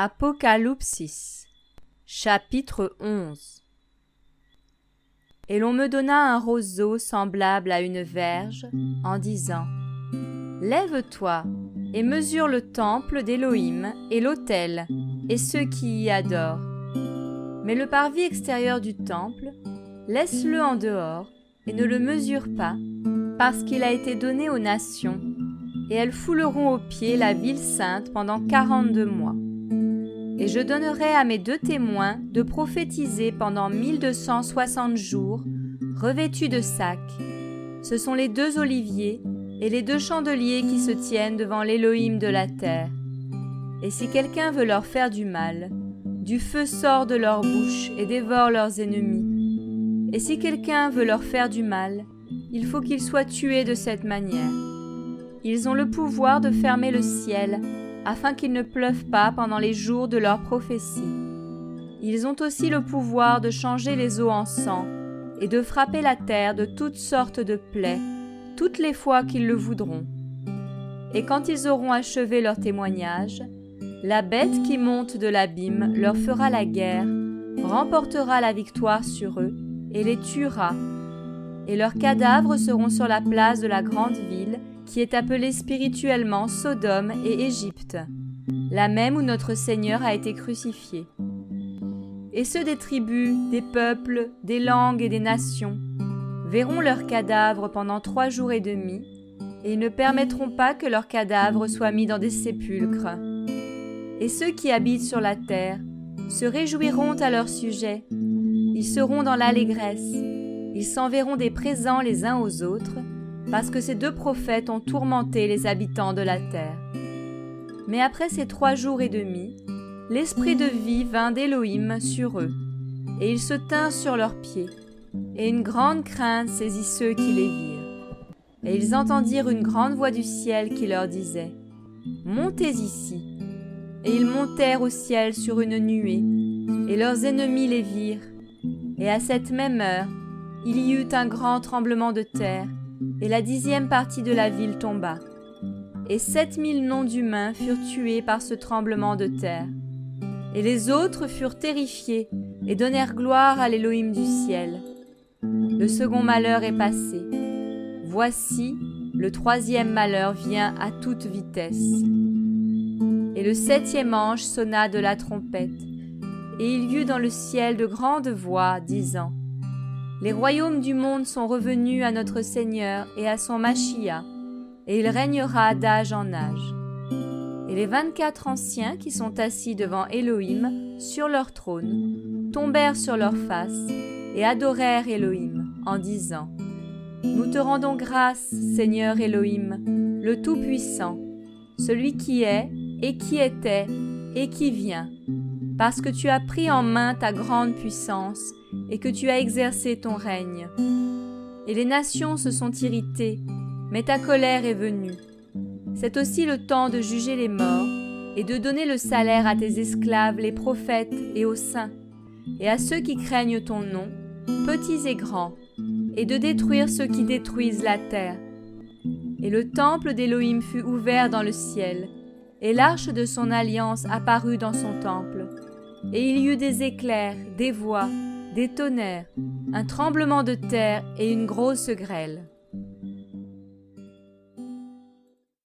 Apocalypse, chapitre 11. Et l'on me donna un roseau semblable à une verge, en disant : Lève-toi et mesure le temple d'Élohim et l'autel et ceux qui y adorent. Mais le parvis extérieur du temple, laisse-le en dehors et ne le mesure pas, parce qu'il a été donné aux nations, et elles fouleront aux pieds la ville sainte pendant 42 mois. Et je donnerai à mes 2 témoins de prophétiser pendant 1260 jours, revêtus de sacs. Ce sont les 2 oliviers et les 2 chandeliers qui se tiennent devant l'Élohim de la terre. Et si quelqu'un veut leur faire du mal, du feu sort de leur bouche et dévore leurs ennemis. Et si quelqu'un veut leur faire du mal, il faut qu'ils soient tués de cette manière. Ils ont le pouvoir de fermer le ciel, afin qu'il ne pleuve pas pendant les jours de leur prophétie. Ils ont aussi le pouvoir de changer les eaux en sang et de frapper la terre de toutes sortes de plaies, toutes les fois qu'ils le voudront. Et quand ils auront achevé leur témoignage, la bête qui monte de l'abîme leur fera la guerre, remportera la victoire sur eux et les tuera. Et leurs cadavres seront sur la place de la grande ville, qui est appelée spirituellement Sodome et Égypte, la même où notre Seigneur a été crucifié. Et ceux des tribus, des peuples, des langues et des nations verront leurs cadavres pendant 3 jours et demi, et ils ne permettront pas que leurs cadavres soient mis dans des sépulcres. Et ceux qui habitent sur la terre se réjouiront à leur sujet, ils seront dans l'allégresse, ils s'enverront des présents les uns aux autres, parce que ces 2 prophètes ont tourmenté les habitants de la terre. Mais après ces 3 jours et demi, l'esprit de vie vint d'Élohim sur eux, et ils se tinrent sur leurs pieds, et une grande crainte saisit ceux qui les virent. Et ils entendirent une grande voix du ciel qui leur disait : Montez ici. Et ils montèrent au ciel sur une nuée, et leurs ennemis les virent. Et à cette même heure, il y eut un grand tremblement de terre, et la 10e partie de la ville tomba. Et 7000 noms d'humains furent tués par ce tremblement de terre. Et les autres furent terrifiés et donnèrent gloire à l'Élohim du ciel. Le second malheur est passé. Voici, le 3e malheur vient à toute vitesse. Et le 7e ange sonna de la trompette, et il y eut dans le ciel de grandes voix, disant : Les royaumes du monde sont revenus à notre Seigneur et à son Machia, et il régnera d'âge en âge. Et les 24 anciens qui sont assis devant Élohim sur leur trône tombèrent sur leurs faces et adorèrent Élohim en disant : Nous te rendons grâce, Seigneur Élohim, le Tout-Puissant, celui qui est et qui était et qui vient, parce que tu as pris en main ta grande puissance et que tu as exercé ton règne. Et les nations se sont irritées, mais ta colère est venue. C'est aussi le temps de juger les morts et de donner le salaire à tes esclaves, les prophètes et aux saints, et à ceux qui craignent ton nom, petits et grands, et de détruire ceux qui détruisent la terre. Et le temple d'Élohim fut ouvert dans le ciel, et l'arche de son alliance apparut dans son temple. Et il y eut des éclairs, des voix, des tonnerres, un tremblement de terre et une grosse grêle.